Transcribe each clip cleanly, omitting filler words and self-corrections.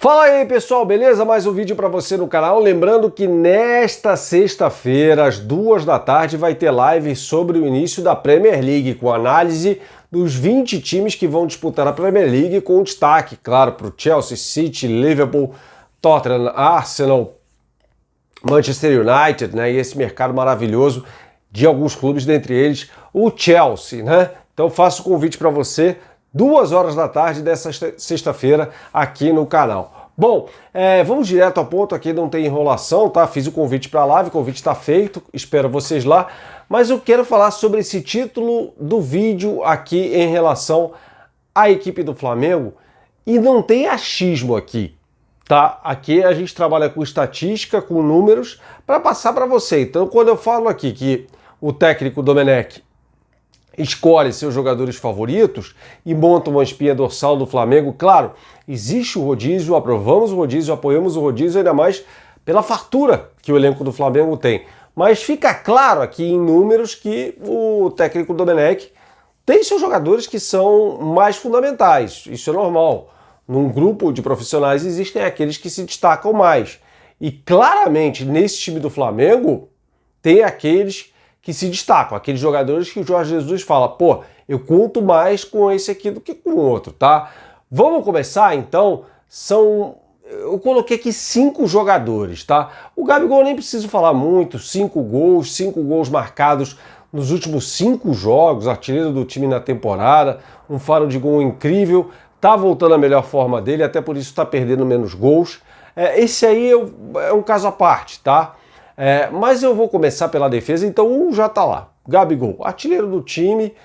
Fala aí pessoal, beleza? Mais um vídeo para você no canal. Lembrando que nesta sexta-feira, às 2 da tarde, vai ter live sobre o início da Premier League, com análise dos 20 times que vão disputar a Premier League, com destaque, claro, para o Chelsea, City, Liverpool, Tottenham, Arsenal, Manchester United, né? E esse mercado maravilhoso de alguns clubes, dentre eles o Chelsea, né? Então faço o convite para você, 2 horas da tarde dessa sexta-feira aqui no canal. Bom, vamos direto ao ponto, aqui não tem enrolação, tá? Fiz o convite para a live, o convite está feito, espero vocês lá. Mas eu quero falar sobre esse título do vídeo aqui em relação à equipe do Flamengo. E não tem achismo aqui, tá? Aqui a gente trabalha com estatística, com números, para passar para você. Então quando eu falo aqui que o técnico Domenech escolhe seus jogadores favoritos e monta uma espinha dorsal do Flamengo, claro, existe o rodízio, aprovamos o rodízio, apoiamos o rodízio, ainda mais pela fartura que o elenco do Flamengo tem. Mas fica claro aqui em números que o técnico Domenech tem seus jogadores que são mais fundamentais, isso é normal. Num grupo de profissionais existem aqueles que se destacam mais. E claramente nesse time do Flamengo tem aqueles que se destacam, aqueles jogadores que o Jorge Jesus fala, pô, eu conto mais com esse aqui do que com o outro, tá? Vamos começar então, eu coloquei aqui 5 jogadores, tá? O Gabigol nem preciso falar muito, 5 gols marcados nos últimos 5 jogos, artilheiro do time na temporada, um faro de gol incrível, tá voltando à melhor forma dele, até por isso tá perdendo menos gols. Esse aí é um caso à parte, tá? Mas eu vou começar pela defesa, então já tá lá. Gabigol, artilheiro do time,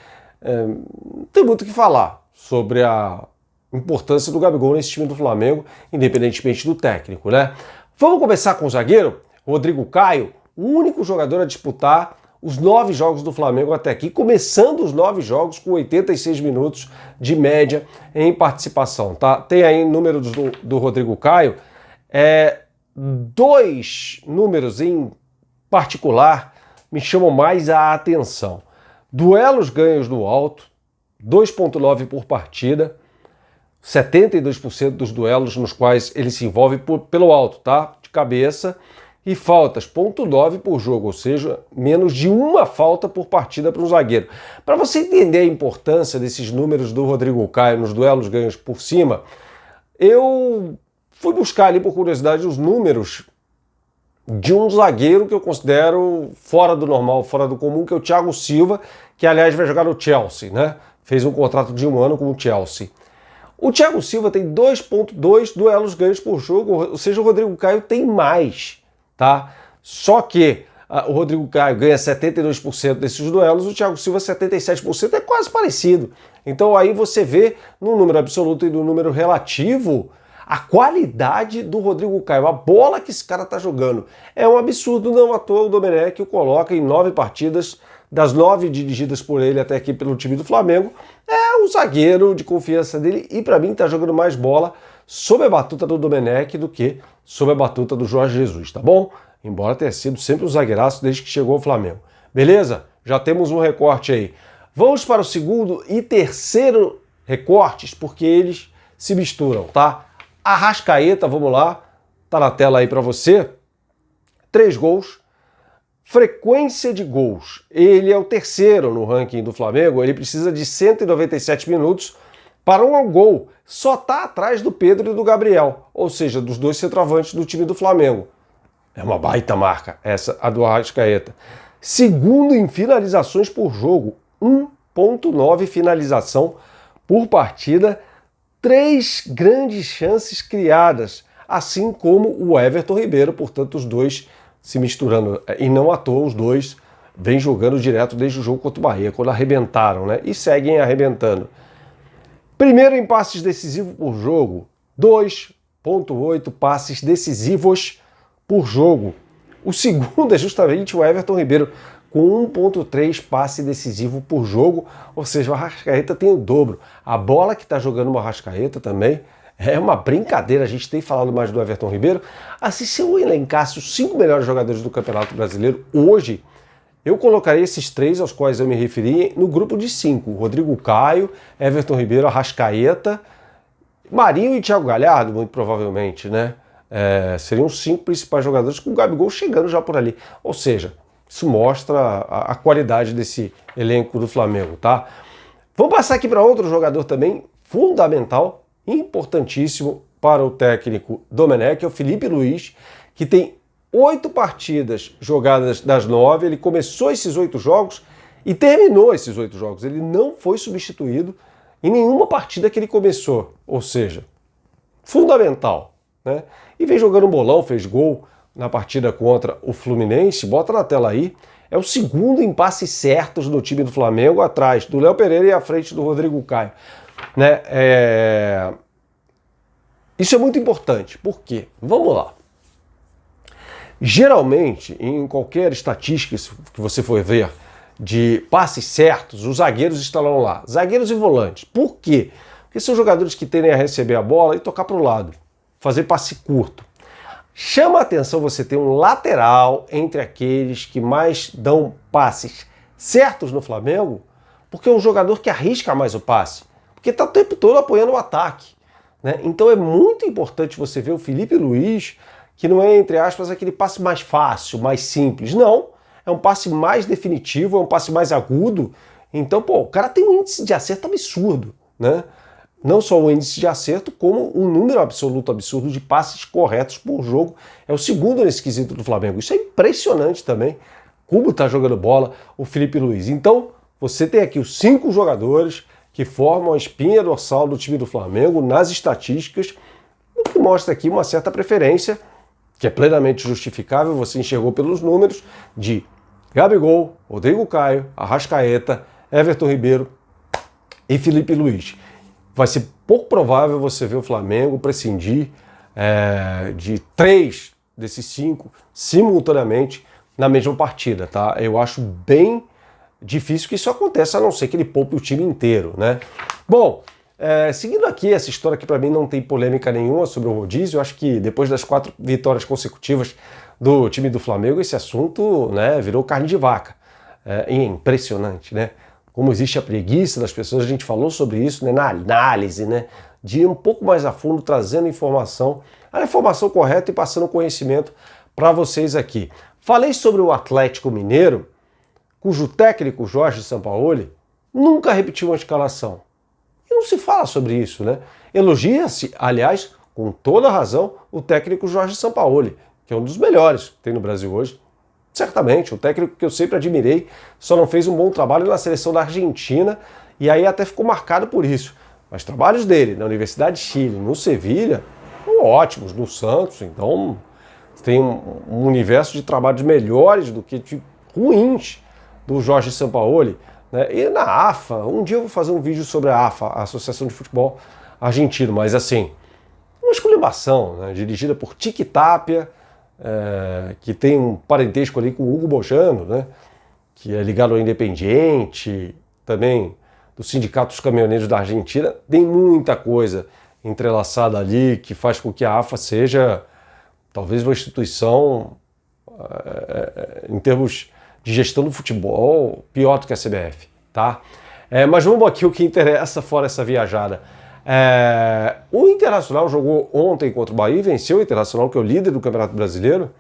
não tem muito o que falar sobre a importância do Gabigol nesse time do Flamengo, independentemente do técnico, né? Vamos começar com o zagueiro, Rodrigo Caio, o único jogador a disputar os 9 jogos do Flamengo até aqui, começando os 9 jogos com 86 minutos de média em participação, tá? Tem aí números do Rodrigo Caio, 2 números em particular me chamam mais a atenção. Duelos ganhos no alto, 2,9 por partida, 72% dos duelos nos quais ele se envolve pelo alto, tá? De cabeça. E faltas, 0,9 por jogo, ou seja, menos de uma falta por partida para um zagueiro. Para você entender a importância desses números do Rodrigo Caio nos duelos ganhos por cima, eu fui buscar ali por curiosidade os números de um zagueiro que eu considero fora do normal, fora do comum, que é o Thiago Silva, que aliás vai jogar no Chelsea, né? Fez um contrato de 1 ano com o Chelsea. O Thiago Silva tem 2,2 duelos ganhos por jogo, ou seja, o Rodrigo Caio tem mais, tá? Só que o Rodrigo Caio ganha 72% desses duelos, o Thiago Silva 77%, é quase parecido. Então aí você vê no número absoluto e no número relativo a qualidade do Rodrigo Caio, a bola que esse cara tá jogando. É um absurdo, não à toa o Domenech o coloca em 9 partidas, das 9 dirigidas por ele até aqui pelo time do Flamengo, é o zagueiro de confiança dele e para mim tá jogando mais bola sob a batuta do Domenech do que sob a batuta do Jorge Jesus, tá bom? Embora tenha sido sempre um zagueiraço desde que chegou ao Flamengo. Beleza? Já temos um recorte aí. Vamos para o segundo e terceiro recortes, porque eles se misturam, tá? Arrascaeta, vamos lá, tá na tela aí para você, 3 gols, frequência de gols, ele é o terceiro no ranking do Flamengo, ele precisa de 197 minutos para um gol, só tá atrás do Pedro e do Gabriel, ou seja, dos 2 centroavantes do time do Flamengo. É uma baita marca essa, a do Arrascaeta. Segundo em finalizações por jogo, 1,9 finalização por partida, 3 grandes chances criadas, assim como o Everton Ribeiro, portanto os 2 se misturando, e não à toa os 2 vêm jogando direto desde o jogo contra o Bahia, quando arrebentaram, né? E seguem arrebentando. Primeiro em passes decisivos por jogo, 2,8 passes decisivos por jogo. O segundo é justamente o Everton Ribeiro, com 1,3 passe decisivo por jogo, ou seja, o Arrascaeta tem o dobro. A bola que está jogando o Arrascaeta também é uma brincadeira, a gente tem falado mais do Everton Ribeiro. Assim, se eu elencasse os 5 melhores jogadores do Campeonato Brasileiro hoje, eu colocaria esses 3 aos quais eu me referi no grupo de 5. Rodrigo Caio, Everton Ribeiro, Arrascaeta, Marinho e Thiago Galhardo, muito provavelmente, né? Seriam os 5 principais jogadores, com o Gabigol chegando já por ali. Ou seja, isso mostra a qualidade desse elenco do Flamengo, tá? Vamos passar aqui para outro jogador também fundamental, importantíssimo para o técnico Domenech, é o Filipe Luís, que tem 8 partidas jogadas das 9, ele começou esses 8 jogos e terminou esses 8 jogos. Ele não foi substituído em nenhuma partida que ele começou, ou seja, fundamental, né? E vem jogando um bolão, fez gol na partida contra o Fluminense, bota na tela aí, é o segundo em passes certos no time do Flamengo, atrás do Léo Pereira e à frente do Rodrigo Caio, né? Isso é muito importante, por quê? Vamos lá. Geralmente, em qualquer estatística que você for ver de passes certos, os zagueiros estarão lá, zagueiros e volantes. Por quê? Porque são jogadores que tendem a receber a bola e tocar para o lado, fazer passe curto. Chama a atenção você ter um lateral entre aqueles que mais dão passes certos no Flamengo, porque é um jogador que arrisca mais o passe, porque está o tempo todo apoiando o ataque, né? Então é muito importante você ver o Filipe Luís, que não é, entre aspas, aquele passe mais fácil, mais simples. Não, é um passe mais definitivo, é um passe mais agudo. Então, pô, o cara tem um índice de acerto absurdo, né? Não só o índice de acerto, como um número absoluto absurdo de passes corretos por jogo. É o segundo nesse quesito do Flamengo. Isso é impressionante também. Como tá jogando bola o Filipe Luís. Então, você tem aqui os 5 jogadores que formam a espinha dorsal do time do Flamengo nas estatísticas, o que mostra aqui uma certa preferência, que é plenamente justificável, você enxergou pelos números, de Gabigol, Rodrigo Caio, Arrascaeta, Everton Ribeiro e Filipe Luís. Vai ser pouco provável você ver o Flamengo prescindir de 3 desses 5 simultaneamente na mesma partida, tá? Eu acho bem difícil que isso aconteça, a não ser que ele poupe o time inteiro, né? Bom, seguindo aqui, essa história que para mim não tem polêmica nenhuma sobre o rodízio, eu acho que depois das 4 vitórias consecutivas do time do Flamengo, esse assunto, né, virou carne de vaca. É impressionante, né? Como existe a preguiça das pessoas, a gente falou sobre isso, né, na análise, né, de ir um pouco mais a fundo, trazendo informação, a informação correta e passando conhecimento para vocês aqui. Falei sobre o Atlético Mineiro, cujo técnico Jorge Sampaoli nunca repetiu uma escalação. E não se fala sobre isso, né? Elogia-se, aliás, com toda razão, o técnico Jorge Sampaoli, que é um dos melhores que tem no Brasil hoje. Certamente, um técnico que eu sempre admirei, só não fez um bom trabalho na seleção da Argentina e aí até ficou marcado por isso. Mas trabalhos dele na Universidade de Chile, no Sevilha, são ótimos, no Santos, então tem um universo de trabalhos melhores do que de ruins do Jorge Sampaoli, né? E na AFA, um dia eu vou fazer um vídeo sobre a AFA, a Associação de Futebol Argentino, mas assim, uma esculhambação, né? Dirigida por Tiki Tapia, que tem um parentesco ali com o Hugo Bojano, né? Que é ligado ao Independiente, também do Sindicato dos Caminhoneiros da Argentina. Tem muita coisa entrelaçada ali que faz com que a AFA seja talvez uma instituição, em termos de gestão do futebol, pior do que a CBF, tá? Mas vamos aqui o que interessa fora essa viajada. O Internacional jogou ontem contra o Bahia e venceu o Internacional, que é o líder do Campeonato Brasileiro,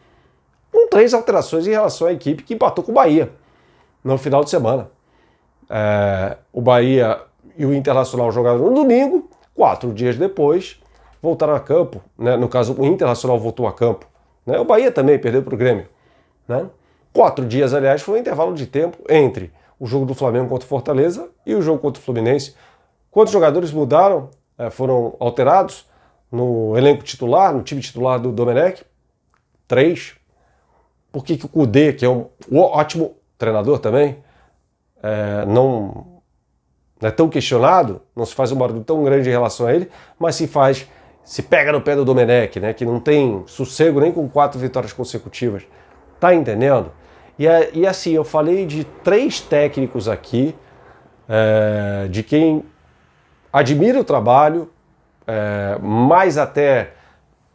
com 3 alterações em relação à equipe que empatou com o Bahia no final de semana. O Bahia e o Internacional jogaram no domingo, 4 dias depois voltaram a campo, né? No caso, o Internacional voltou a campo, né? O Bahia também perdeu para o Grêmio, né? 4 dias, aliás, foi um intervalo de tempo entre o jogo do Flamengo contra o Fortaleza e o jogo contra o Fluminense. Quantos jogadores mudaram, foram alterados no elenco titular, no time titular do Domenech? 3. Por que o Kudê, que é um ótimo treinador também, não é tão questionado, não se faz um barulho tão grande em relação a ele, mas se pega no pé do Domenech, né, que não tem sossego nem com 4 vitórias consecutivas. Tá entendendo? E assim, eu falei de 3 técnicos aqui, de quem admira o trabalho, mais até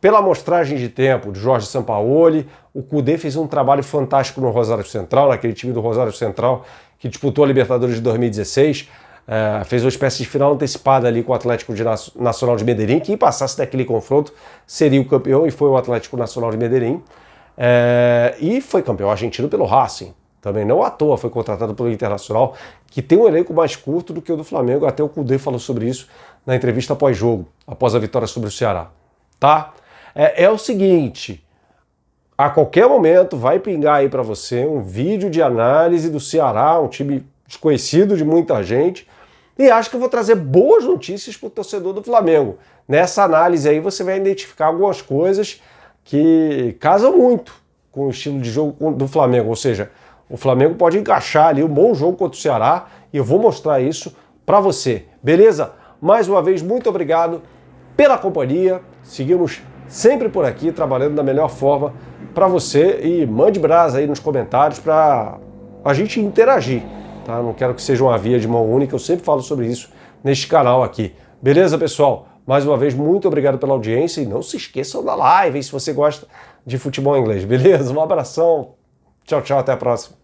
pela amostragem de tempo de Jorge Sampaoli. O Kudê fez um trabalho fantástico no Rosário Central, naquele time do Rosário Central que disputou a Libertadores de 2016. fez uma espécie de final antecipada ali com o Atlético Nacional de Medellín. Quem passasse daquele confronto seria o campeão, e foi o Atlético Nacional de Medellín. E foi campeão argentino pelo Racing. Também não à toa foi contratado pelo Internacional, que tem um elenco mais curto do que o do Flamengo. Até o Kudê falou sobre isso na entrevista pós-jogo, após a vitória sobre o Ceará. Tá? É o seguinte, a qualquer momento vai pingar aí para você um vídeo de análise do Ceará, um time desconhecido de muita gente, e acho que eu vou trazer boas notícias para o torcedor do Flamengo. Nessa análise aí você vai identificar algumas coisas que casam muito com o estilo de jogo do Flamengo, ou seja, o Flamengo pode encaixar ali um bom jogo contra o Ceará, e eu vou mostrar isso para você, beleza? Mais uma vez, muito obrigado pela companhia, seguimos sempre por aqui, trabalhando da melhor forma para você, e mande brasa aí nos comentários para a gente interagir, tá? Não quero que seja uma via de mão única, eu sempre falo sobre isso neste canal aqui. Beleza, pessoal? Mais uma vez, muito obrigado pela audiência, e não se esqueçam da live, hein, se você gosta de futebol inglês, beleza? Um abração, tchau, tchau, até a próxima.